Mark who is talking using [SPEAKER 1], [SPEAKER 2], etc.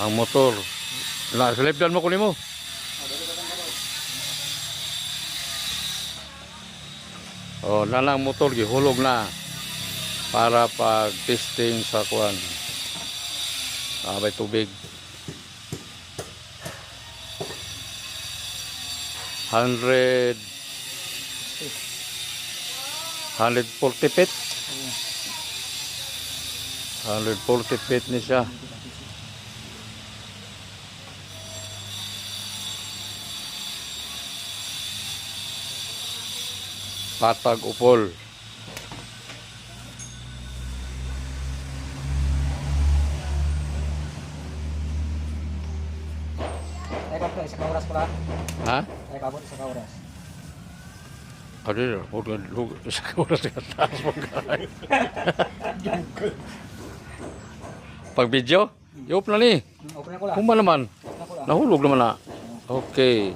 [SPEAKER 1] Ang motor. Na, slipdan mo kunin mo. Oh, nalang motor gihulog na para pag testing sa kuan. Abay tubig. 140 feet. 140 feet ni siya. Patag upol.
[SPEAKER 2] Ay, isang oras pala.
[SPEAKER 1] Ha?
[SPEAKER 2] Ay, kabot isang oras.
[SPEAKER 1] Ada, huwag sa oras na taas mo kaya. Pag video, iup na ni.
[SPEAKER 2] Open na ko lang.
[SPEAKER 1] Kumba naman,
[SPEAKER 2] Open na ko lang.
[SPEAKER 1] nahulog naman na. Okay.